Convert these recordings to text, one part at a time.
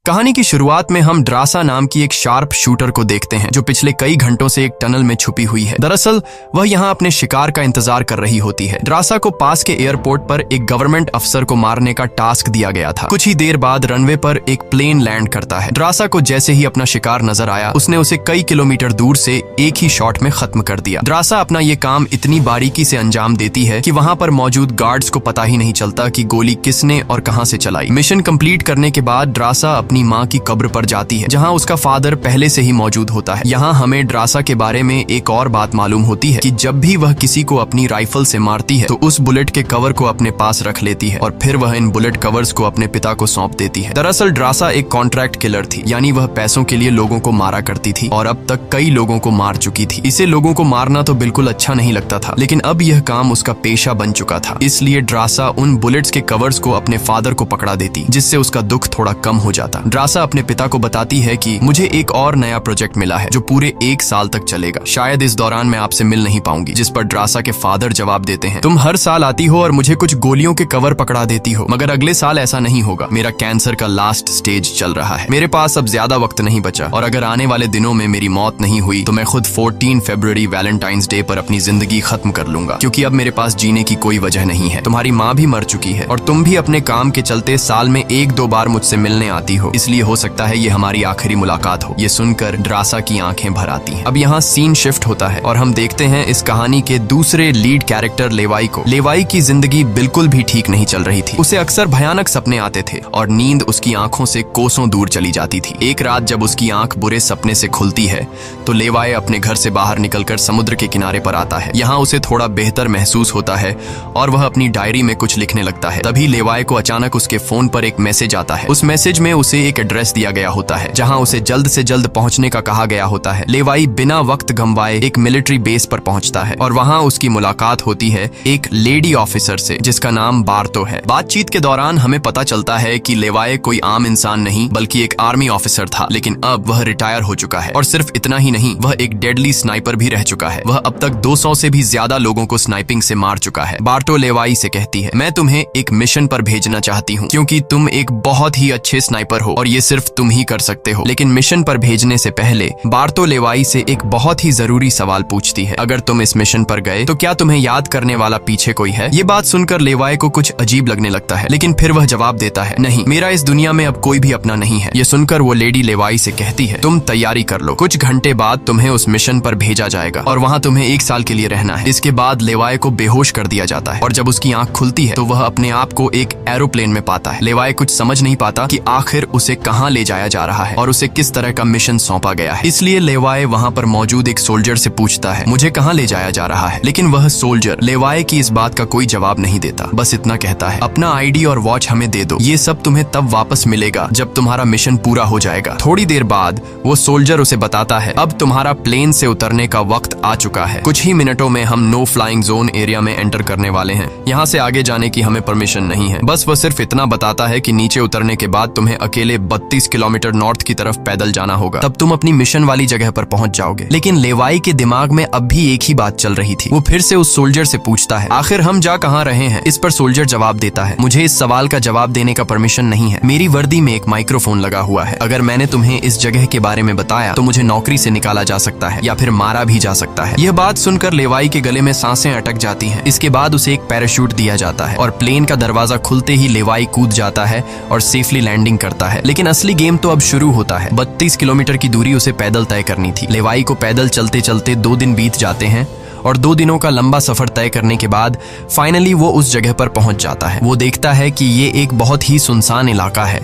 कहानी की शुरुआत में हम ड्रासा नाम की एक शार्प शूटर को देखते हैं जो पिछले कई घंटों से एक टनल में छुपी हुई है। दरअसल वह यहाँ अपने शिकार का इंतजार कर रही होती है। ड्रासा को पास के एयरपोर्ट पर एक गवर्नमेंट अफसर को मारने का टास्क दिया गया था। कुछ ही देर बाद रनवे पर एक प्लेन लैंड करता है। ड्रासा को जैसे ही अपना शिकार नजर आया उसने उसे कई किलोमीटर दूर से एक ही शॉट में खत्म कर दिया। ड्रासा अपना ये काम इतनी बारीकी से अंजाम देती है कि वहाँ पर मौजूद गार्ड्स को पता ही नहीं चलता कि गोली किसने और कहाँ से चलाई। मिशन कंप्लीट करने के बाद ड्रासा अपनी माँ की कब्र पर जाती है जहाँ उसका फादर पहले से ही मौजूद होता है। यहाँ हमें ड्रासा के बारे में एक और बात मालूम होती है कि जब भी वह किसी को अपनी राइफल से मारती है तो उस बुलेट के कवर को अपने पास रख लेती है और फिर वह इन बुलेट कवर्स को अपने पिता को सौंप देती है। दरअसल ड्रासा एक कॉन्ट्रैक्ट किलर थी, यानी वह पैसों के लिए लोगों को मारा करती थी और अब तक कई लोगों को मार चुकी थी। इसे लोगों को मारना तो बिल्कुल अच्छा नहीं लगता था, लेकिन अब यह काम उसका पेशा बन चुका था। इसलिए ड्रासा उन बुलेट्स के कवर्स को अपने फादर को पकड़ा देती, जिससे उसका दुख थोड़ा कम हो जाता। ड्रासा अपने पिता को बताती है कि मुझे एक और नया प्रोजेक्ट मिला है जो पूरे 1 साल तक चलेगा। शायद इस दौरान मैं आपसे मिल नहीं पाऊंगी। जिस पर ड्रासा के फादर जवाब देते हैं, तुम हर साल आती हो और मुझे कुछ गोलियों के कवर पकड़ा देती हो, मगर अगले साल ऐसा नहीं होगा। मेरा कैंसर का लास्ट स्टेज चल रहा है, मेरे पास अब ज्यादा वक्त नहीं बचा और अगर आने वाले दिनों में मेरी मौत नहीं हुई तो मैं खुद 14 फरवरी वैलेंटाइंस डे पर अपनी जिंदगी खत्म कर लूंगा, क्योंकि अब मेरे पास जीने की कोई वजह नहीं है। तुम्हारी माँ भी मर चुकी है और तुम भी अपने काम के चलते साल में 1-2 बार मुझसे मिलने आती हो, इसलिए हो सकता है ये हमारी आखिरी मुलाकात हो। ये सुनकर ड्रासा की आंखें भर आती हैं। अब यहाँ सीन शिफ्ट होता है और हम देखते हैं इस कहानी के दूसरे लीड कैरेक्टर लेवाई को। लेवाई की जिंदगी बिल्कुल भी ठीक नहीं चल रही थी। उसे अक्सर भयानक सपने आते थे और नींद उसकी आंखों से कोसों दूर चली जाती थी। एक रात जब उसकी आंख बुरे सपने से खुलती है तो लेवाई अपने घर से बाहर निकलकर समुद्र के किनारे पर आता है। यहाँ उसे थोड़ा बेहतर महसूस होता है और वह अपनी डायरी में कुछ लिखने लगता है। तभी लेवाई को अचानक उसके फोन पर एक मैसेज आता है। उस मैसेज में उसे एक एड्रेस दिया गया होता है जहाँ उसे जल्द से जल्द पहुंचने का कहा गया होता है। लेवाई बिना वक्त गंवाए एक मिलिट्री बेस पर पहुंचता है और वहां उसकी मुलाकात होती है एक लेडी ऑफिसर से जिसका नाम बार्तो है। बातचीत के दौरान हमें पता चलता है कि लेवाई कोई आम इंसान नहीं बल्कि एक आर्मी ऑफिसर था, लेकिन अब वह रिटायर हो चुका है और सिर्फ इतना ही नहीं, वह एक डेडली स्नाइपर भी रह चुका है। वह अब तक 200 से भी ज्यादा लोगों को स्नाइपिंग से मार चुका है। बार्तो लेवाई से कहती है, मैं तुम्हें एक मिशन पर भेजना चाहती हूँ क्योंकि तुम एक बहुत ही अच्छे स्नाइपर हो और ये सिर्फ तुम ही कर सकते हो। लेकिन मिशन पर भेजने से पहले बार्तो लेवाई से एक बहुत ही जरूरी सवाल पूछती है, अगर तुम इस मिशन पर गए तो क्या तुम्हें याद करने वाला पीछे कोई है? ये बात सुनकर लेवाई को कुछ अजीब लगने लगता है, लेकिन फिर वह जवाब देता है, नहीं, मेरा इस दुनिया में अब कोई भी अपना नहीं है। ये सुनकर वो लेडी लेवाई से कहती है, तुम तैयारी कर लो, कुछ घंटे बाद तुम्हें उस मिशन पर भेजा जाएगा और वहाँ तुम्हें 1 साल के लिए रहना है। इसके बाद लेवाई को बेहोश कर दिया जाता है और जब उसकी आंख खुलती है तो वह अपने आप को एक एरोप्लेन में पाता है। लेवाई कुछ समझ नहीं पाता कि आखिर उसे कहाँ ले जाया जा रहा है और उसे किस तरह का मिशन सौंपा गया है। इसलिए लेवाई वहाँ पर मौजूद एक सोल्जर से पूछता है, मुझे कहाँ ले जाया जा रहा है? लेकिन वह सोल्जर लेवाई की इस बात का कोई जवाब नहीं देता, बस इतना कहता है, अपना आईडी और वॉच हमें दे दो, ये सब तुम्हें तब वापस मिलेगा जब तुम्हारा मिशन पूरा हो जाएगा। थोड़ी देर बाद वो सोल्जर उसे बताता है, अब तुम्हारा प्लेन से उतरने का वक्त आ चुका है। कुछ ही मिनटों में हम नो फ्लाइंग जोन एरिया में एंटर करने वाले हैं। यहाँ से आगे जाने की हमें परमिशन नहीं है। बस वह सिर्फ इतना बताता है कि नीचे उतरने के बाद तुम्हें अकेले 32 किलोमीटर नॉर्थ की तरफ पैदल जाना होगा, तब तुम अपनी मिशन वाली जगह पर पहुंच जाओगे। लेकिन लेवाई के दिमाग में अब भी एक ही बात चल रही थी। वो फिर से उस सोल्जर से पूछता है, आखिर हम जा कहाँ रहे हैं? इस पर सोल्जर जवाब देता है, मुझे इस सवाल का जवाब देने का परमिशन नहीं है। मेरी वर्दी में एक माइक्रोफोन लगा हुआ है। अगर मैंने तुम्हें इस जगह के बारे में बताया तो मुझे नौकरी से निकाला जा सकता है या फिर मारा भी जा सकता है। यह बात सुनकर लेवाई के गले में सांसें अटक जाती हैं। इसके बाद उसे एक पैराशूट दिया जाता है और प्लेन का दरवाजा खुलते ही लेवाई कूद जाता है और सेफली लैंडिंग करता है। लेकिन असली गेम तो अब शुरू होता है। 32 किलोमीटर की दूरी उसे पैदल तय करनी थी। लेवाई को पैदल चलते चलते 2 दिन बीत जाते हैं और 2 दिनों का लंबा सफर तय करने के बाद फाइनली वो उस जगह पर पहुंच जाता है। वो देखता है कि ये एक बहुत ही सुनसान इलाका है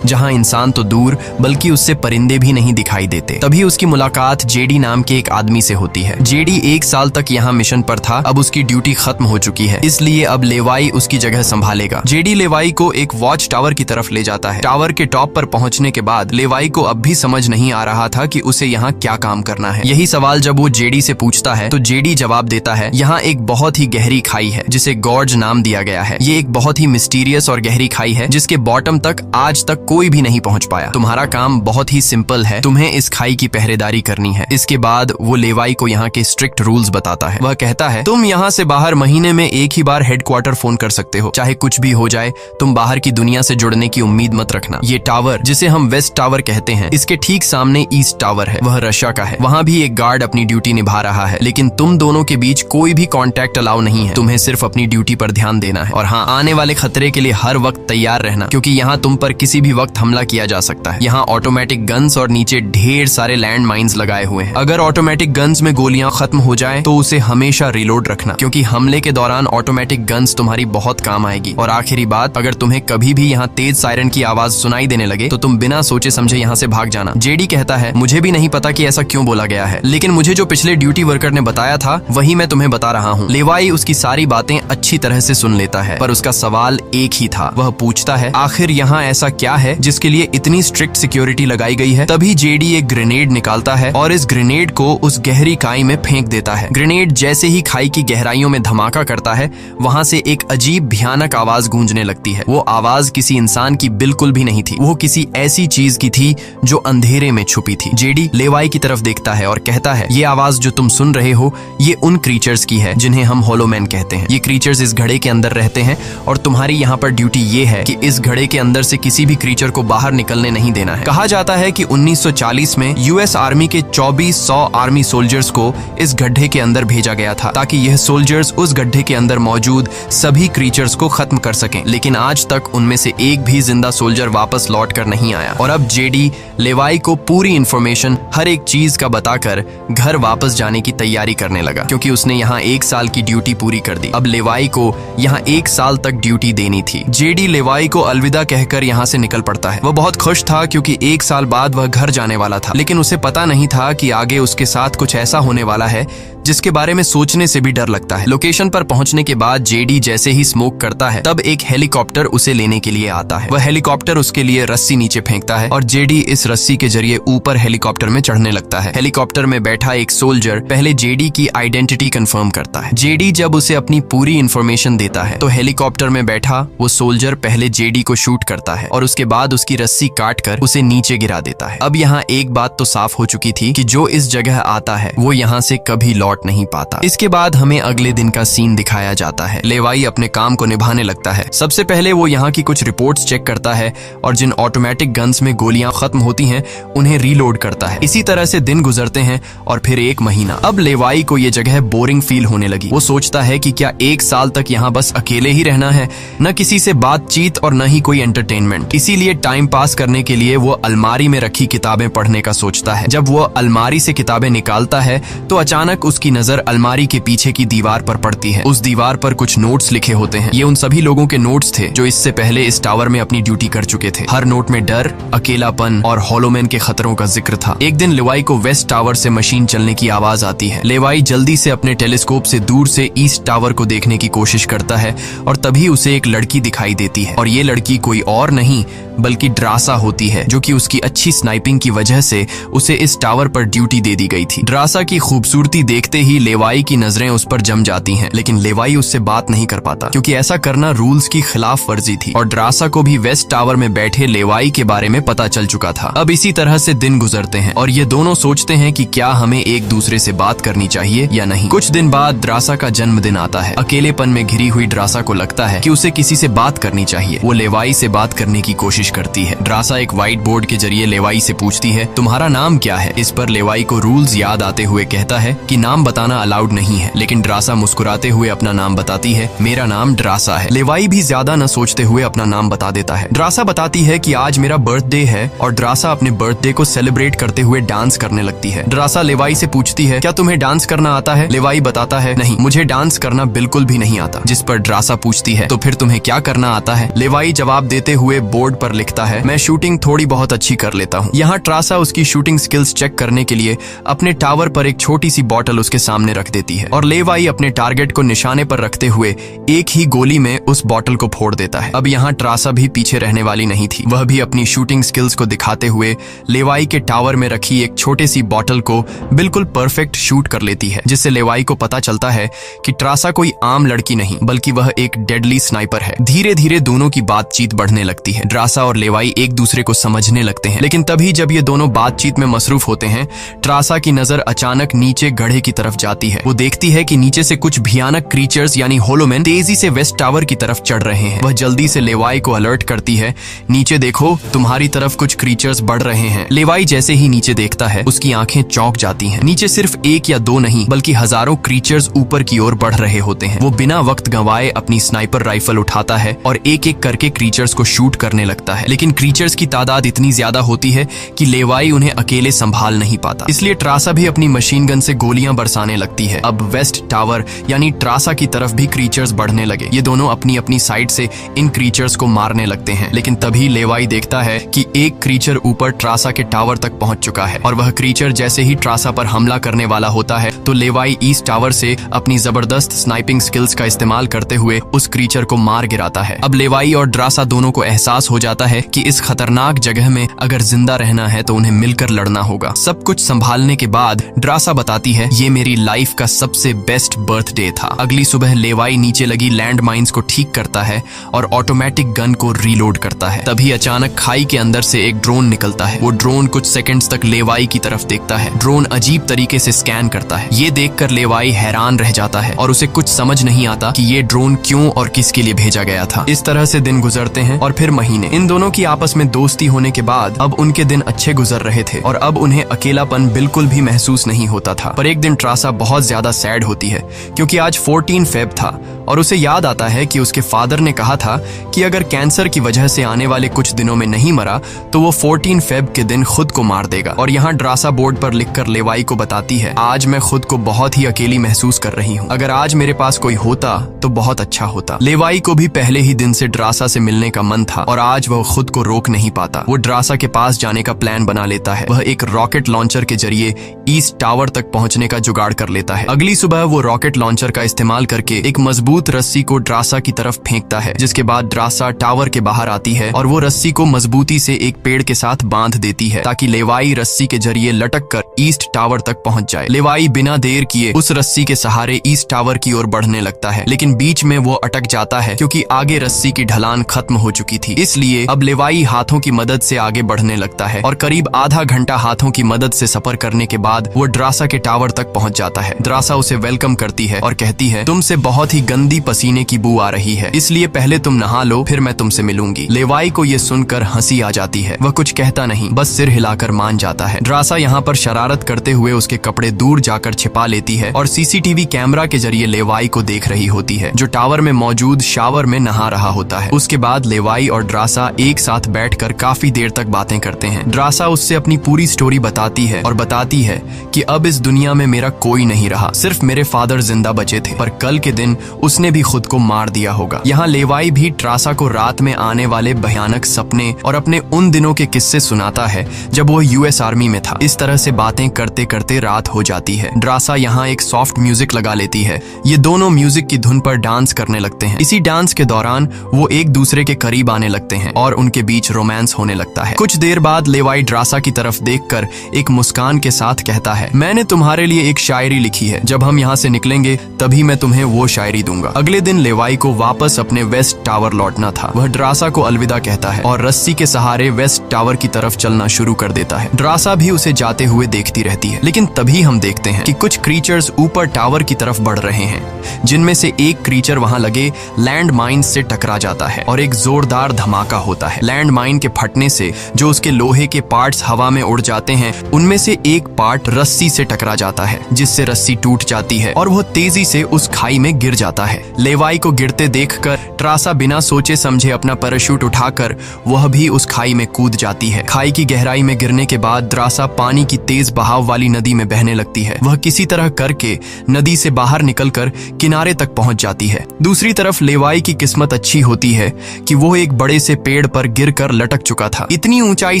जहां इंसान तो दूर बल्कि उससे परिंदे भी नहीं दिखाई देते। तभी उसकी मुलाकात जेडी नाम के एक आदमी से होती है। जेडी 1 साल तक यहाँ मिशन पर था, अब उसकी ड्यूटी खत्म हो चुकी है, इसलिए अब लेवाई उसकी जगह संभालेगा। जेडी लेवाई को एक वॉच टावर की तरफ ले जाता है। टावर के टॉप पर पहुंचने के बाद लेवाई को अब भी समझ नहीं आ रहा था कि उसे यहाँ क्या काम करना है। यही सवाल जब वो जेडी से पूछता है तो जेडी जवाब देता है, यहाँ एक बहुत ही गहरी खाई है जिसे गॉर्ज नाम दिया गया है। ये एक बहुत ही मिस्टीरियस और गहरी खाई है जिसके बॉटम तक आज तक कोई भी नहीं पहुंच पाया। तुम्हारा काम बहुत ही सिंपल है, तुम्हें इस खाई की पहरेदारी करनी है। इसके बाद वो लेवाई को यहाँ के स्ट्रिक्ट रूल्स बताता है। वह कहता है, तुम यहाँ से बाहर महीने में एक ही बार हेडक्वार्टर फोन कर सकते हो, चाहे कुछ भी हो जाए। तुम बाहर की दुनिया से जुड़ने की उम्मीद मत रखना। ये टावर, जिसे हम वेस्ट टावर कहते हैं, इसके ठीक सामने ईस्ट टावर है, वह रशिया का है। वहाँ भी एक गार्ड अपनी ड्यूटी निभा रहा है, लेकिन तुम दोनों के बीच कोई भी कॉन्टैक्ट अलाउ नहीं है। तुम्हें सिर्फ अपनी ड्यूटी पर ध्यान देना है और हाँ, आने वाले खतरे के लिए हर वक्त तैयार रहना, क्योंकि यहाँ तुम पर किसी भी वक्त हमला किया जा सकता है। यहाँ ऑटोमेटिक गन्स और नीचे ढेर सारे लैंड माइन्स लगाए हुए हैं। अगर ऑटोमेटिक गन्स में गोलियां खत्म हो जाए तो उसे हमेशा रिलोड रखना, क्योंकि हमले के दौरान ऑटोमेटिक गन्स तुम्हारी बहुत काम आएगी। और आखिरी बात, अगर तुम्हें कभी भी यहाँ तेज सायरन की आवाज सुनाई देने लगे तो तुम बिना सोचे समझे यहाँ से भाग जाना। जेडी कहता है, मुझे भी नहीं पता कि ऐसा क्यों बोला गया है, लेकिन मुझे जो पिछले ड्यूटी वर्कर ने बताया था वही मैं तुम्हें बता रहा हूँ। लेवाई उसकी सारी बातें अच्छी तरह से सुन लेता है, पर उसका सवाल एक ही था। वह पूछता है, आखिर यहाँ ऐसा क्या है जिसके लिए इतनी स्ट्रिक्ट सिक्योरिटी लगाई गई है? तभी जेडी एक ग्रेनेड निकालता है और इस ग्रेनेड को उस गहरी खाई में फेंक देता है। ग्रेनेड जैसे ही खाई की गहराइयों में धमाका करता है, वहाँ से एक अजीब भयानक आवाज गूंजने लगती है। वो आवाज किसी इंसान की बिल्कुल भी नहीं थी, वो किसी ऐसी चीज की थी जो अंधेरे में छुपी थी। जेडी लेवाई की तरफ देखता है और कहता है, ये आवाज जो तुम सुन रहे हो, ये उन क्रीचर्स की है जिन्हें हम होलोमैन कहते हैं। ये क्रीचर्स इस घड़े के अंदर रहते हैं और तुम्हारी यहाँ पर ड्यूटी ये है कि इस घड़े के अंदर से किसी भी क्रीचर को बाहर निकलने नहीं देना है। कहा जाता है कि 1940 में यूएस आर्मी के 2400 आर्मी सोल्जर्स को इस गड्ढे के अंदर भेजा गया था, ताकि यह सोल्जर्स उस गड्ढे के अंदर मौजूद सभी क्रीचर्स को खत्म कर सकें। लेकिन आज तक उनमें से एक भी जिंदा सोल्जर वापस लौट कर नहीं आया। और अब जेडी लेवाई को पूरी इंफॉर्मेशन, हर एक चीज का बताकर घर वापस जाने की तैयारी करने लगा, क्योंकि उसने यहाँ 1 साल की ड्यूटी पूरी कर दी। अब लेवाई को यहाँ 1 साल तक ड्यूटी देनी थी। जेडी लेवाई को अलविदा कहकर यहाँ से निकल पड़ता है। वह बहुत खुश था क्योंकि 1 साल बाद वह घर जाने वाला था, लेकिन उसे पता नहीं था कि आगे उसके साथ कुछ ऐसा होने वाला है जिसके बारे में सोचने से भी डर लगता है। लोकेशन पर पहुंचने के बाद जेडी जैसे ही स्मोक करता है, तब एक हेलीकॉप्टर उसे लेने के लिए आता है। वह हेलीकॉप्टर उसके लिए रस्सी नीचे फेंकता है और जेडी इस रस्सी के जरिए ऊपर हेलीकॉप्टर में चढ़ने लगता है। हेलीकॉप्टर में बैठा एक सोल्जर पहले जेडी की आइडेंटिटी कंफर्म करता है। जेडी जब उसे अपनी पूरी इंफॉर्मेशन देता है तो हेलीकॉप्टर में बैठा वो सोल्जर पहले जेडी को शूट करता है और उसके बाद उसकी रस्सी काट कर उसे नीचे गिरा देता है। अब यहाँ एक बात तो साफ हो चुकी थी कि जो इस जगह आता है वो यहाँ से कभी लौट नहीं पाता। इसके बाद हमें अगले दिन का सीन दिखाया जाता है। लेवाई अपने काम को निभाने लगता है। सबसे पहले वो यहाँ की कुछ रिपोर्ट्स चेक करता है और जिन ऑटोमेटिक गन्स में गोलियां खत्म होती हैं उन्हें रीलोड करता है। इसी तरह से दिन गुजरते हैं और फिर 1 महीना। अब लेवाई को ये जगह बोरिंग फील होने लगी। वो सोचता है कि क्या 1 साल तक यहाँ बस अकेले ही रहना है, न किसी से बातचीत और न ही कोई एंटरटेनमेंट। इसीलिए टाइम पास करने के लिए वो अलमारी में रखी किताबें पढ़ने का सोचता है। जब वो अलमारी से किताबें निकालता है तो अचानक उसकी नजर अलमारी के पीछे की दीवार पर पड़ती है। उस दीवार पर कुछ नोट्स लिखे होते हैं। ये उन सभी लोगों के नोट्स थे जो इससे पहले इस टावर में अपनी ड्यूटी कर चुके थे। हर नोट में डर, अकेलापन और होलोमैन के खतरों का जिक्र था। एक दिन लेवाई को वेस्ट टावर से मशीन चलने की आवाज आती है। लेवाई जल्दी से अपने टेलीस्कोप से दूर से ईस्ट टावर को देखने की कोशिश करता है और तभी उसे एक लड़की दिखाई देती है और ये लड़की कोई और नहीं बल्कि ड्रासा होती है, जो कि उसकी अच्छी स्नाइपिंग की वजह से उसे इस टावर पर ड्यूटी दे दी गई थी। ड्रासा की खूबसूरती देखते ही लेवाई की नजरें उस पर जम जाती हैं, लेकिन लेवाई उससे बात नहीं कर पाता क्योंकि ऐसा करना रूल्स की खिलाफ वर्जी थी और ड्रासा को भी वेस्ट टावर में बैठे लेवाई के बारे में पता चल चुका था। अब इसी तरह से दिन गुजरते हैं और ये दोनों सोचते हैं कि क्या हमें एक दूसरे से बात करनी चाहिए या नहीं। कुछ दिन बाद ड्रासा का जन्मदिन आता है। अकेलेपन में घिरी हुई ड्रासा को लगता है कि उसे किसी से बात करनी चाहिए। वो लेवाई से बात करने की कोशिश करती है। ड्रासा एक व्हाइट बोर्ड के जरिए लेवाई से पूछती है, तुम्हारा नाम क्या है? इस पर लेवाई को रूल्स याद आते हुए कहता है कि नाम बताना अलाउड नहीं है, लेकिन ड्रासा मुस्कुराते हुए अपना नाम बताती है, मेरा नाम ड्रासा है। लेवाई भी ज्यादा न सोचते हुए अपना नाम बता देता है। ड्रासा बताती है कि आज मेरा बर्थडे है और ड्रासा अपने बर्थडे को सेलिब्रेट करते हुए डांस करने लगती है। ड्रासा लेवाई से पूछती है, क्या तुम्हें डांस करना आता है? लेवाई बताता है, नहीं, मुझे डांस करना बिल्कुल भी नहीं आता। जिस पर ड्रासा पूछती है, तो फिर तुम्हें क्या करना आता है? लेवाई जवाब देते हुए बोर्ड पर लिखता है, मैं शूटिंग थोड़ी बहुत अच्छी कर लेता हूँ। यहाँ ट्रासा उसकी शूटिंग स्किल्स चेक करने के लिए अपने टावर पर एक छोटी सी बॉटल उसके सामने रख देती है और लेवाई अपने टारगेट को निशाने पर रखते हुए एक ही गोली में उस बॉटल को फोड़ देता है। अब यहाँ ट्रासा भी पीछे रहने वाली नहीं थी। वह भी अपनी शूटिंग स्किल्स को दिखाते हुए लेवाई के टावर में रखी एक छोटे सी बॉटल को बिल्कुल परफेक्ट शूट कर लेती है, जिससे लेवाई को पता चलता है कि ट्रासा कोई आम लड़की नहीं बल्कि वह एक डेडली स्नाइपर है। धीरे धीरे दोनों की बातचीत बढ़ने लगती है। ट्रासा और लेवाई एक दूसरे को समझने लगते हैं, लेकिन तभी जब ये दोनों बातचीत में मसरूफ होते हैं, ट्रासा की नजर अचानक नीचे गड्ढे की तरफ जाती है। वो देखती है कि नीचे से कुछ भयानक क्रीचर्स यानी होलोमैन तेजी से वेस्ट टावर की तरफ चढ़ रहे हैं। वह जल्दी से लेवाई को अलर्ट करती है, नीचे देखो, तुम्हारी तरफ कुछ क्रीचर्स बढ़ रहे हैं। लेवाई जैसे ही नीचे देखता है, उसकी आंखें चौंक जाती हैं। नीचे सिर्फ एक या दो नहीं बल्कि हजारों क्रीचर्स ऊपर की ओर बढ़ रहे होते हैं। वो बिना वक्त गंवाए अपनी स्नाइपर राइफल उठाता है और एक एक करके क्रीचर्स को शूट करने लगता है, लेकिन क्रीचर्स की तादाद इतनी ज्यादा होती है कि लेवाई उन्हें अकेले संभाल नहीं पाता। इसलिए ट्रासा भी अपनी मशीन गन से गोलियां बरसाने लगती है। अब वेस्ट टावर यानी ट्रासा की तरफ भी क्रीचर्स बढ़ने लगे। ये दोनों अपनी अपनी साइड से इन क्रीचर्स को मारने लगते हैं, लेकिन तभी लेवाई देखता है कि एक क्रीचर ऊपर ट्रासा के टावर तक पहुंच चुका है और वह क्रीचर जैसे ही ट्रासा पर हमला करने वाला होता है तो लेवाई ईस्ट टावर से अपनी जबरदस्त स्नाइपिंग स्किल्स का इस्तेमाल करते हुए उस क्रीचर को मार गिराता है। अब लेवाई और ट्रासा दोनों को एहसास हो जाता है कि इस खतरनाक जगह में अगर जिंदा रहना है तो उन्हें मिलकर लड़ना होगा। सब कुछ संभालने के बाद ट्रासा बताती है, ये मेरी लाइफ का सबसे बेस्ट बर्थडे था। अगली सुबह लेवाई नीचे लगी लैंड माइंस को ठीक करता है और ऑटोमेटिक गन को रीलोड करता है। तभी अचानक खाई के अंदर से एक ड्रोन निकलता है। वो ड्रोन कुछ सेकंड्स तक लेवाई की तरफ देखता है। ड्रोन अजीब तरीके से स्कैन करता है। ये देखकर लेवाई हैरान रह जाता है और उसे कुछ समझ नहीं आता कि ये ड्रोन क्यों और किसके लिए भेजा गया था। इस तरह से दिन गुजरते हैं और फिर महीने। इन दोनों की आपस में दोस्ती होने के बाद अब उनके दिन अच्छे गुजर रहे थे और अब उन्हें अकेलापन बिल्कुल भी महसूस नहीं होता था। पर एक दिन ट्रासा बहुत ज्यादा सैड होती है क्योंकि आज 14 फेब था और उसे याद आता है कि उसके फादर ने कहा था कि अगर कैंसर की वजह से आने वाले कुछ दिनों में नहीं मरा तो वो 14 फेब के दिन खुद को मार देगा। और यहाँ ट्रासा बोर्ड पर लिखकर लेवाई को बताती है, आज मैं खुद को बहुत ही अकेली महसूस कर रही हूँ। अगर आज मेरे पास कोई होता तो बहुत अच्छा होता। लेवाई को भी पहले ही दिन से ट्रासा से मिलने का मन था और आज वह खुद को रोक नहीं पाता। वो ट्रासा के पास जाने का प्लान बना लेता है। वह एक रॉकेट लॉन्चर के जरिए ईस्ट टावर तक पहुंचने का जुगाड़ कर लेता है। अगली सुबह वो रॉकेट लॉन्चर का इस्तेमाल करके एक मजबूत रस्सी को ट्रासा की तरफ फेंकता है, जिसके बाद ट्रासा टावर के बाहर आती है और वो रस्सी को मजबूती से एक पेड़ के साथ बांध देती है ताकि लेवाई रस्सी के जरिए लटक कर ईस्ट टावर तक पहुंच जाए। लेवाई बिना देर किए उस रस्सी के सहारे ईस्ट टावर की ओर बढ़ने लगता है, लेकिन बीच में वो अटक जाता है क्योंकि आगे रस्सी की ढलान खत्म हो चुकी थी। इसलिए अब लेवाई हाथों की मदद से आगे बढ़ने लगता है और करीब आधा घंटा हाथों की मदद से सफर करने के बाद वो ट्रासा के टावर तक पहुंच जाता है। ट्रासा उसे वेलकम करती है और कहती है, तुमसे बहुत ही गंदी पसीने की बू आ रही है, इसलिए पहले तुम नहा लो, फिर मैं तुमसे मिलूंगी। लेवाई को ये सुनकर हंसी आ जाती है। वह कुछ कहता नहीं, बस सिर हिलाकर मान जाता है। ट्रासा यहाँ पर शरारत करते हुए उसके कपड़े दूर जाकर छिपा लेती है और सीसीटीवी कैमरा के जरिए लेवाई को देख रही होती है, जो टावर में मौजूद शावर में नहा रहा होता है। उसके बाद लेवाई और ट्रासा एक साथ बैठकर काफी देर तक बातें करते हैं। ट्रासा उससे अपनी पूरी स्टोरी बताती है और बताती है कि अब इस दुनिया में मेरा कोई नहीं रहा, सिर्फ मेरे फादर जिंदा बचे थे, पर कल के दिन उसने भी खुद को मार दिया होगा। यहाँ लेवाई भी ट्रासा को रात में आने वाले भयानक सपने और अपने उन दिनों के किस्से सुनाता है जब वो यूएस आर्मी में था। इस तरह से बातें करते करते रात हो जाती है। ट्रासा यहाँ एक सॉफ्ट म्यूजिक लगा लेती है। ये दोनों म्यूजिक की धुन पर डांस करने लगते हैं। इसी डांस के दौरान वो एक दूसरे के करीब आने लगते हैं और उनके बीच रोमांस होने लगता है। कुछ देर बाद लेवाई ट्रासा की तरफ देखकर एक मुस्कान के साथ कहता है, मैंने तुम्हारे लिए एक शायरी लिखी है, जब हम यहाँ से निकलेंगे तभी मैं तुम्हें वो शायरी दूंगा। अगले दिन लेवाई को वापस अपने वेस्ट टावर लौटना था। वह ट्रासा को अलविदा कहता है और रस्सी के सहारे वेस्ट टावर की तरफ चलना शुरू कर देता है। ट्रासा भी उसे जाते हुए देखती रहती है, लेकिन तभी हम देखते हैं कि कुछ क्रीचर्स ऊपर टावर की तरफ बढ़ रहे हैं, जिनमें से एक क्रीचर वहां लगे लैंड माइन से टकरा जाता है और एक जोरदार धमाका होता है। लैंड माइन के फटने से जो उसके लोहे के पार्ट्स हवा में उड़ जाते हैं, उनमें से एक पार्ट रस्सी से टकरा जाता है, जिससे रस्सी टूट जाती है और वह तेजी से उस खाई में गिर जाता है। है। लेवाई को गिरते देखकर ट्रासा बिना सोचे समझे अपना पैराशूट उठाकर वह भी उस खाई में कूद जाती है। खाई की गहराई में गिरने के बाद द्रासा पानी की तेज बहाव वाली नदी में बहने लगती है। वह किसी तरह करके नदी से बाहर निकलकर किनारे तक पहुंच जाती है। दूसरी तरफ लेवाई की किस्मत अच्छी होती है कि वो एक बड़े से पेड़ पर गिरकर लटक चुका था। इतनी ऊंचाई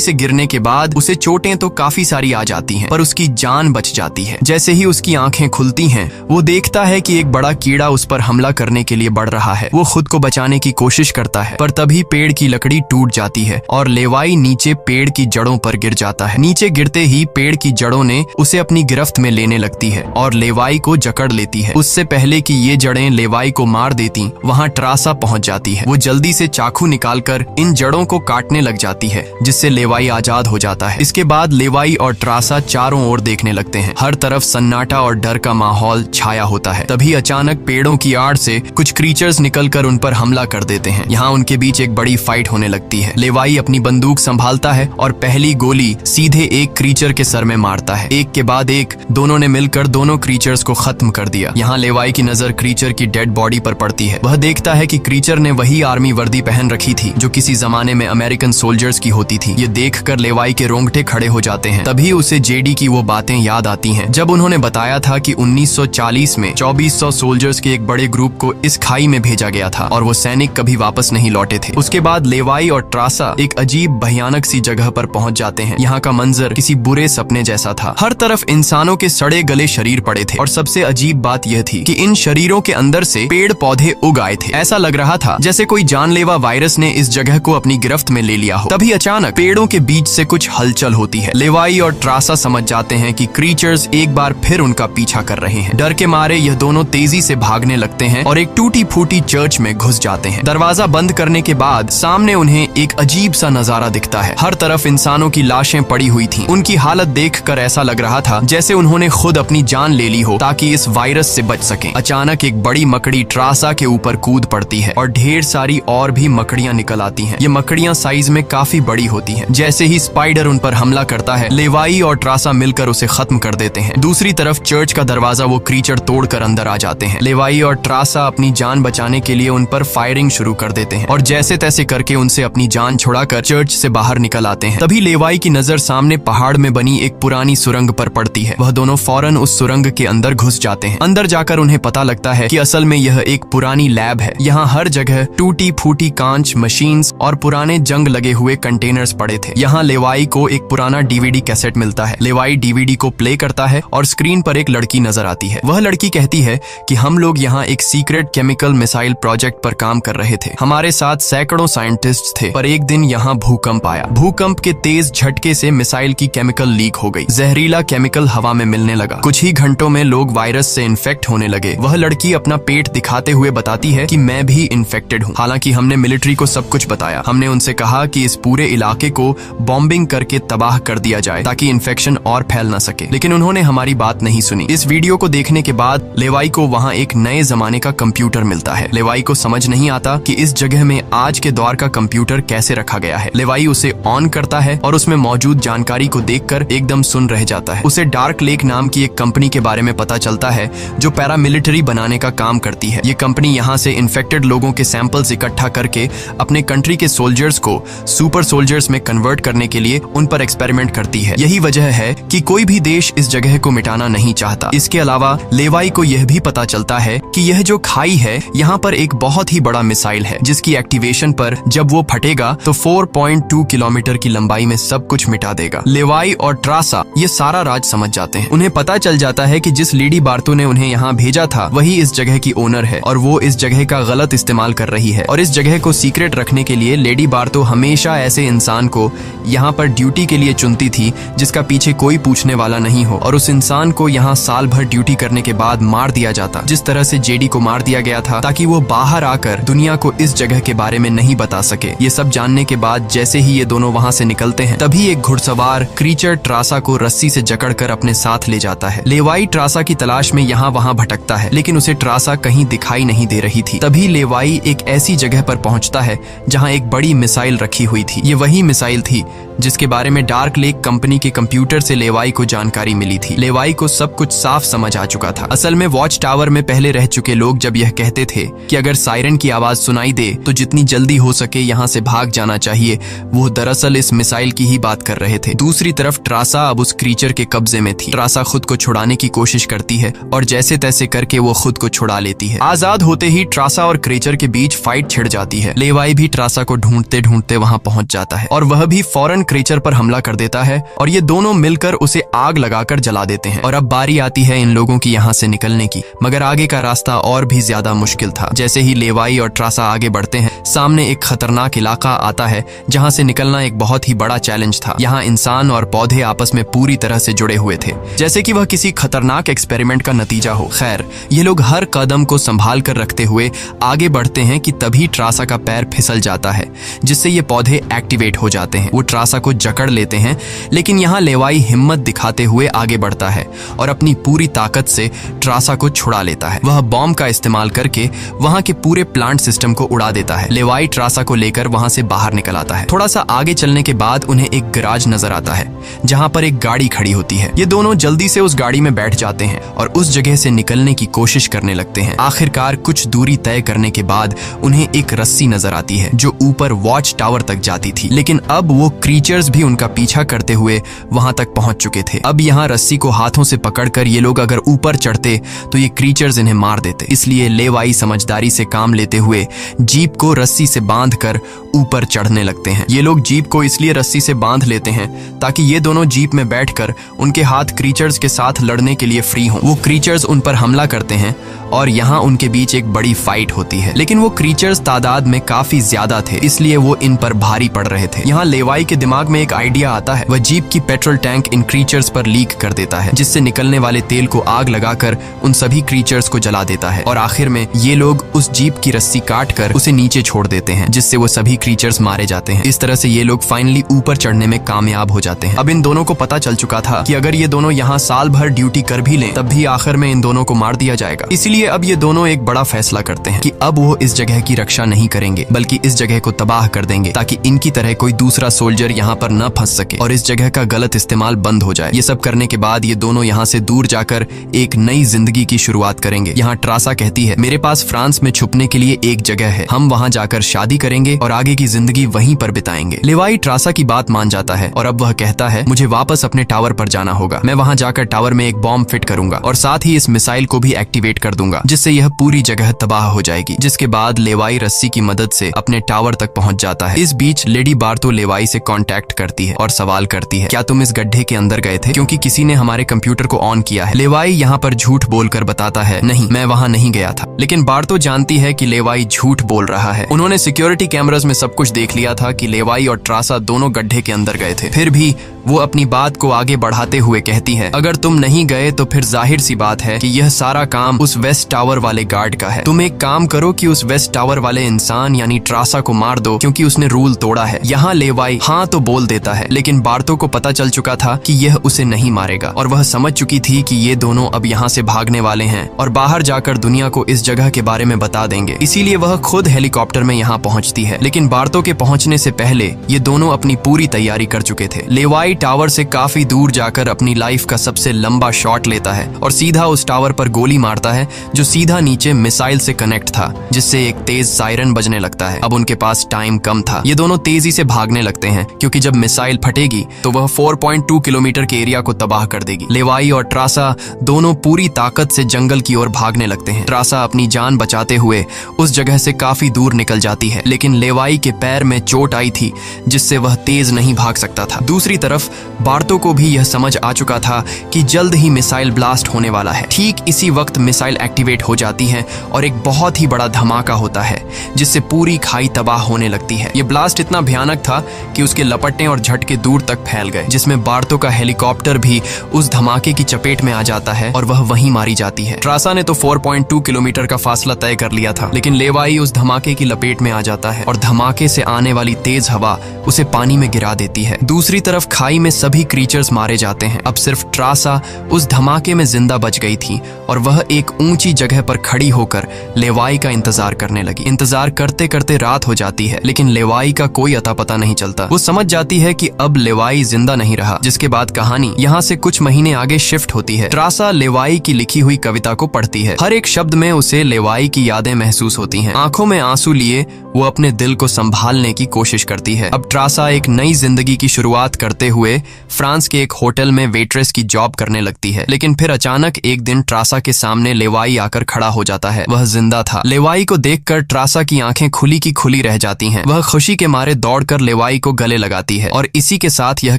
से गिरने के बाद उसे चोटें तो काफी सारी आ जाती हैं, पर उसकी जान बच जाती है। जैसे ही उसकी आंखें खुलती हैं, वो देखता है कि एक बड़ा कीड़ा उस पर हमला करने के लिए बढ़ रहा है। वो खुद को बचाने की कोशिश करता है, पर तभी पेड़ की लकड़ी टूट जाती है और लेवाई नीचे पेड़ की जड़ों पर गिर जाता है। नीचे गिरते ही पेड़ की जड़ों ने उसे अपनी गिरफ्त में लेने लगती है और लेवाई को जकड़ लेती है। उससे पहले कि ये जड़ें लेवाई को मार देती, वहाँ ट्रासा पहुंच जाती है। वो जल्दी से चाकू निकालकर इन जड़ों को काटने लग जाती है, जिससे लेवाई आजाद हो जाता है। इसके बाद लेवाई और ट्रासा चारों ओर देखने लगते हैं। हर तरफ सन्नाटा और डर का माहौल छाया होता है। तभी अचानक पेड़ों की आड़ से कुछ क्रीचर्स निकलकर उन पर हमला कर देते हैं। यहाँ उनके बीच एक बड़ी फाइट होने लगती है। लेवाई अपनी बंदूक संभालता है और पहली गोली सीधे एक क्रीचर के सर में मारता है। एक के बाद एक दोनों ने मिलकर दोनों क्रीचर्स को खत्म कर दिया। यहाँ लेवाई की नजर क्रीचर की डेड बॉडी पर पड़ती है। वह देखता है कि क्रीचर ने वही आर्मी वर्दी पहन रखी थी जो किसी जमाने में अमेरिकन सोल्जर्स की होती थी। ये देखकर लेवाई के रोंगटे खड़े हो जाते हैं। तभी उसे जेडी की वो बातें याद आती हैं जब उन्होंने बताया था कि 1940 में 2400 सोल्जर्स के एक बड़े ग्रुप को इस खाई में भेजा गया था और वो सैनिक कभी वापस नहीं लौटे थे। उसके बाद लेवाई और ट्रासा एक अजीब भयानक सी जगह पर पहुंच जाते हैं। यहाँ का मंजर किसी बुरे सपने जैसा था। हर तरफ इंसानों के सड़े गले शरीर पड़े थे और सबसे अजीब बात यह थी कि इन शरीरों के अंदर से पेड़ पौधे उग आए थे। ऐसा लग रहा था जैसे कोई जानलेवा वायरस ने इस जगह को अपनी गिरफ्त में ले लिया हो। तभी अचानक पेड़ों के बीच से कुछ हलचल होती है। लेवाई और ट्रासा समझ जाते हैं कि क्रीचर्स एक बार फिर उनका पीछा कर रहे हैं। डर के मारे यह दोनों तेजी से भागने लगते हैं और एक टूटी फूटी चर्च में घुस जाते हैं। दरवाजा बंद करने के बाद सामने उन्हें एक अजीब सा नजारा दिखता है। हर तरफ इंसानों की लाशें पड़ी हुई थीं। उनकी हालत देखकर ऐसा लग रहा था जैसे उन्होंने खुद अपनी जान ले ली हो ताकि इस वायरस से बच सकें। अचानक एक बड़ी मकड़ी ट्रासा के ऊपर कूद पड़ती है और ढेर सारी और भी मकड़ियां निकल आती हैं। ये मकड़ियां साइज में काफी बड़ी होती हैं। जैसे ही स्पाइडर उन पर हमला करता है, लेवाई और ट्रासा मिलकर उसे खत्म कर देते हैं। दूसरी तरफ चर्च का दरवाजा वो क्रीचर तोड़कर अंदर आ जाते हैं। लेवाई और ट्रासा अपनी जान बचाने के लिए उन पर फायरिंग शुरू कर देते हैं और जैसे तैसे करके उनसे अपनी जान छुड़ाकर चर्च से बाहर निकल आते हैं। तभी लेवाई की नजर सामने पहाड़ में बनी एक पुरानी सुरंग पर पड़ती है। वह दोनों फौरन उस सुरंग के अंदर घुस जाते हैं। अंदर जाकर उन्हें पता लगता है कि असल में यह एक पुरानी लैब है। यहाँ हर जगह टूटी फूटी कांच, मशीन्स और पुराने जंग लगे हुए कंटेनर्स पड़े थे। यहाँ लेवाई को एक पुराना डीवीडी कैसेट मिलता है। लेवाई डीवीडी को प्ले करता है और स्क्रीन पर एक लड़की नजर आती है। वह लड़की कहती है कि हम लोग यहाँ एक सीक्रेट केमिकल मिसाइल प्रोजेक्ट पर काम कर रहे थे। हमारे साथ सैकड़ों साइंटिस्ट थे, पर एक दिन यहाँ भूकंप आया। भूकंप के तेज झटके से मिसाइल की केमिकल लीक हो गई। जहरीला केमिकल हवा में मिलने लगा। कुछ ही घंटों में लोग वायरस से इन्फेक्ट होने लगे। वह लड़की अपना पेट दिखाते हुए बताती है कि मैं भी इन्फेक्टेड हूँ। हालांकि हमने मिलिट्री को सब कुछ बताया। हमने उनसे कहा कि इस पूरे इलाके को बॉम्बिंग करके तबाह कर दिया जाए ताकि इन्फेक्शन और फैल न सके, लेकिन उन्होंने हमारी बात नहीं सुनी। इस वीडियो को देखने के बाद लेवाई को वहाँ एक नए जमाने का कंप्यूटर मिलता है। लेवाई को समझ नहीं आता कि इस जगह में आज के दौर का कंप्यूटर कैसे रखा गया है। लेवाई उसे ऑन करता है और उसमें मौजूद जानकारी को देखकर एकदम सुन रह जाता है। उसे डार्क लेक नाम की एक कंपनी के बारे में पता चलता है जो पैरामिलिट्री बनाने का काम करती है। ये कंपनी यहाँ से इन्फेक्टेड लोगों के सैंपल्स इकट्ठा करके अपने कंट्री के सोल्जर्स को सुपर सोल्जर्स में कन्वर्ट करने के लिए उन पर एक्सपेरिमेंट करती है। यही वजह है कि कोई भी देश इस जगह को मिटाना नहीं चाहता। इसके अलावा लेवाई को यह भी पता चलता है कि यह जो खाई है, यहाँ पर एक बहुत ही बड़ा मिसाइल है जिसकी एक्टिवेशन पर जब वो फटेगा तो 4.2 किलोमीटर की लंबाई में सब कुछ मिटा देगा। लेवाई और ट्रासा ये सारा राज समझ जाते हैं। उन्हें पता चल जाता है कि जिस लेडी बार्तो ने उन्हें यहाँ भेजा था वही इस जगह की ओनर है और वो इस जगह का गलत इस्तेमाल कर रही है। और इस जगह को सीक्रेट रखने के लिए लेडी बार्तो हमेशा ऐसे इंसान को यहाँ पर ड्यूटी के लिए चुनती थी जिसका पीछे कोई पूछने वाला नहीं हो, और उस इंसान को यहाँ साल भर ड्यूटी करने के बाद मार दिया जाता, जिस तरह से जेडी को मार दिया गया था ताकि वो बाहर आकर दुनिया को इस जगह के बारे में नहीं बता सके। ये सब जानने के बाद जैसे ही ये दोनों वहाँ से निकलते हैं, तभी एक घुड़सवार क्रीचर ट्रासा को रस्सी से जकड़कर अपने साथ ले जाता है। लेवाई ट्रासा की तलाश में यहाँ वहाँ भटकता है, लेकिन उसे ट्रासा कहीं दिखाई नहीं दे रही थी। तभी लेवाई एक ऐसी जगह पर पहुंचता है जहाँ एक बड़ी मिसाइल रखी हुई थी। ये वही मिसाइल थी जिसके बारे में डार्क लेक कंपनी के कंप्यूटर से लेवाई को जानकारी मिली थी। लेवाई को सब कुछ साफ समझ आ चुका था। असल में वॉच टावर में पहले रह चुके लोग जब यह कहते थे कि अगर सायरन की आवाज सुनाई दे तो जितनी जल्दी हो सके यहाँ से भाग जाना चाहिए, वो दरअसल इस मिसाइल की ही बात कर रहे थे। दूसरी तरफ ट्रासा अब उस क्रीचर के कब्जे में थी। ट्रासा खुद को छुड़ाने की कोशिश करती है और जैसे तैसे करके वो खुद को छुड़ा लेती है। आजाद होते ही ट्रासा और क्रीचर के बीच फाइट छिड़ जाती है। लेवाई भी ट्रासा को ढूंढते ढूंढते वहां पहुंच जाता है और वह भी फौरन क्रीचर पर हमला कर देता है और ये दोनों मिलकर उसे आग लगाकर जला देते हैं। और अब बारी आती है इन लोगों की यहाँ से निकलने की, मगर आगे का रास्ता और भी ज्यादा मुश्किल था। जैसे ही लेवाई और ट्रासा आगे बढ़ते हैं, सामने एक खतरनाक इलाका आता है जहाँ से निकलना एक बहुत ही बड़ा चैलेंज था। यहाँ इंसान और पौधे आपस में पूरी तरह से जुड़े हुए थे, जैसे कि वह किसी खतरनाक एक्सपेरिमेंट का नतीजा हो। खैर, ये लोग हर कदम को संभाल कर रखते हुए आगे बढ़ते हैं कि तभी ट्रासा का पैर फिसल जाता है, जिससे ये पौधे एक्टिवेट हो जाते हैं। वो ट्रासा को जकड़ लेते हैं, लेकिन यहाँ लेवाई हिम्मत दिखाते हुए आगे बढ़ता है और अपनी पूरी ताकत से ट्रासा को छुड़ा लेता है। वह बॉम्ब का इस्तेमाल करके वहां के पूरे प्लांट सिस्टम को उड़ा देता है। लेवाई ट्रासा को लेकर वहां से बाहर निकल आता है। थोड़ा सा आगे चलने के बाद उन्हें एक गैराज नजर आता है जहां पर एक गाड़ी खड़ी होती है। ये दोनों जल्दी से उस गाड़ी में बैठ जाते हैं और उस जगह से निकलने की कोशिश करने लगते हैं। आखिरकार कुछ दूरी तय करने के बाद उन्हें एक रस्सी नजर आती है जो ऊपर वॉच टावर तक जाती थी, लेकिन अब वो क्रीचर्स भी उनका पीछा करते हुए वहां तक पहुंच चुके थे। अब यहाँ रस्सी को हाथों से पकड़कर ये लोग अगर ऊपर चढ़ते तो ये क्रीचर्स इन्हें मार देते। इसलिए लेवाई समझदारी से काम लेते हुए जीप को रस्सी से बांधकर ऊपर चढ़ने लगते हैं। ये लोग जीप को इसलिए रस्सी से बांध लेते हैं ताकि ये दोनों जीप में बैठकर उनके हाथ क्रीचर्स के साथ लड़ने के लिए फ्री हों। वो क्रीचर्स उन पर हमला करते हैं और यहाँ उनके बीच एक बड़ी फाइट होती है, लेकिन वो क्रीचर्स तादाद में काफी ज्यादा थे, इसलिए वो इन पर भारी पड़ रहे थे। यहाँ लेवाई के दिमाग में एक आइडिया आता है। वह जीप की पेट्रोल टैंक इन क्रीचर्स पर लीक कर देता है, जिससे निकलने वाले तेल को आग लगाकर उन सभी क्रीचर्स को जला देता है और आखिर में ये लोग उस जीप की रस्सी काटकर उसे नीचे छोड़ देते हैं, जिससे वो सभी क्रीचर्स मारे जाते हैं। इस तरह से ये लोग फाइनली ऊपर चढ़ने में कामयाब हो जाते हैं। अब इन दोनों को पता चल चुका था कि अगर ये दोनों यहाँ साल भर ड्यूटी कर भी लें तब भी आखिर में इन दोनों को मार दिया जाएगा। इसलिए अब ये दोनों एक बड़ा फैसला करते हैं कि अब वो इस जगह की रक्षा नहीं करेंगे बल्कि इस जगह को तबाह कर देंगे, ताकि इनकी तरह कोई दूसरा सोल्जर यहाँ पर न फंस सके और इस जगह का गलत इस्तेमाल बंद हो जाए। ये सब करने के बाद ये दोनों यहाँ से दूर जाकर एक नई जिंदगी की शुरुआत करेंगे। यहाँ ट्रासा कहती है, मेरे पास फ्रांस में छुपने के लिए एक जगह है, हम वहाँ जाकर शादी करेंगे और आगे की जिंदगी वहीं पर बिताएंगे। लेवाई ट्रासा की बात मान जाता है और अब वह कहता है, मुझे वापस अपने टावर पर जाना होगा। मैं वहाँ जाकर टावर में एक बॉम्ब फिट करूंगा और साथ ही इस मिसाइल को भी एक्टिवेट कर दूंगा, जिससे यह पूरी जगह तबाह हो जाएगी। जिसके बाद लेवाई रस्सी की मदद से अपने टावर तक पहुंच जाता है। इस बीच लेडी बार्तो लेवाई से कांटेक्ट करती है और सवाल करती है, क्या तुम इस गड्ढे के अंदर गए थे, क्योंकि किसी ने हमारे कंप्यूटर को ऑन किया है। लेवाई यहाँ पर झूठ बोलकर बताता है, नहीं, मैं वहाँ नहीं गया था। लेकिन बार्तो जानती है कि लेवाई झूठ बोल रहा है। उन्होंने सिक्योरिटी कैमरास में सब कुछ देख लिया था कि लेवाई और ट्रासा दोनों गड्ढे के अंदर गए थे। फिर भी वो अपनी बात को आगे बढ़ाते हुए कहती है, अगर तुम नहीं गए तो फिर जाहिर सी बात है कि यह सारा काम उस वेस्ट टावर वाले गार्ड का है। तुम एक काम करो कि उस वेस्ट टावर वाले इंसान यानी ट्रासा को मार दो, क्योंकि उसने रूल तोड़ा है। यहाँ लेवाई हाँ तो बोल देता है, लेकिन बार्तो को पता चल चुका था कि यह उसे नहीं मारेगा और वह समझ चुकी थी कि ये दोनों अब यहाँ से भागने वाले हैं और बाहर जाकर दुनिया को इस जगह के बारे में बता देंगे। इसीलिए वह खुद हेलीकॉप्टर में यहाँ पहुँचती है। लेकिन बार्तो के पहुँचने से पहले ये दोनों अपनी पूरी तैयारी कर चुके थे। लेवाई टावर से काफी दूर जाकर अपनी लाइफ का सबसे लंबा शॉट लेता है और सीधा उस टावर पर गोली मारता है जो सीधा नीचे मिसाइल से कनेक्ट था, जिससे एक तेज सायरन बजने लगता है। अब उनके पास टाइम कम था। ये दोनों तेजी से भागने लगते हैं क्योंकि जब मिसाइल फटेगी तो वह 4.2 किलोमीटर के एरिया को तबाह कर देगी। लेवाई और ट्रासा दोनों पूरी ताकत से जंगल की ओर भागने लगते हैं। ट्रासा अपनी जान बचाते हुए उस जगह से काफी दूर निकल जाती है, लेकिन लेवाई के पैर में चोट आई थी जिससे वह तेज नहीं भाग सकता था। दूसरी तरफ बार्तो को भी यह समझ आ चुका था कि जल्द ही मिसाइल ब्लास्ट होने वाला है। ठीक इसी वक्त मिसाइल एक्टिवेट हो जाती है और एक बहुत ही बड़ा धमाका होता है जिससे पूरी खाई तबाह होने लगती है। ये ब्लास्ट इतना भयानक था कि उसके लपटने और झटके दूर तक फैल गए, जिसमें बार्तो का हेलीकॉप्टर भी उस धमाके की चपेट में आ जाता है और वह वहीं मारी जाती है। ट्रासा ने तो 4.2 किलोमीटर का फासला तय कर लिया था, लेकिन लेवाई उस धमाके की लपेट में आ जाता है और धमाके से आने वाली तेज हवा उसे पानी में गिरा देती है। दूसरी तरफ खाई में सभी क्रीचर्स मारे जाते हैं। अब सिर्फ ट्रासा उस धमाके में जिंदा बच गई थी और वह एक ऊंची जगह पर खड़ी होकर लेवाई का इंतजार करने लगी। इंतजार करते करते रात हो जाती है, लेकिन लेवाई का कोई अता पता नहीं चलता। वो समझ जाती है कि अब लेवाई जिंदा नहीं रहा, जिसके बाद कहानी यहाँ से कुछ महीने आगे शिफ्ट होती है। ट्रासा लेवाई की लिखी हुई कविता को पढ़ती है। हर एक एक शब्द में उसे लेवाई की यादें महसूस होती हैं। आंखों में आंसू लिए वो अपने दिल को संभालने की कोशिश करती है। अब ट्रासा एक नई जिंदगी की शुरुआत करते हुए फ्रांस के एक होटल में वेट्रेस की जॉब करने लगती है। लेकिन फिर अचानक एक दिन ट्रासा के सामने लेवाई आकर खड़ा हो जाता है। वह जिंदा था। लेवाई को देखकर ट्रासा की आंखें खुली की खुली रह जाती हैं। वह खुशी के मारे दौड़कर लेवाई को गले लगाती है और इसी के साथ यह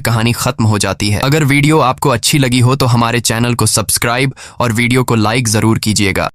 कहानी खत्म हो जाती है। अगर वीडियो आपको अच्छी लगी हो तो हमारे चैनल को सब्सक्राइब और वीडियो को लाइक जरूर कीजिएगा।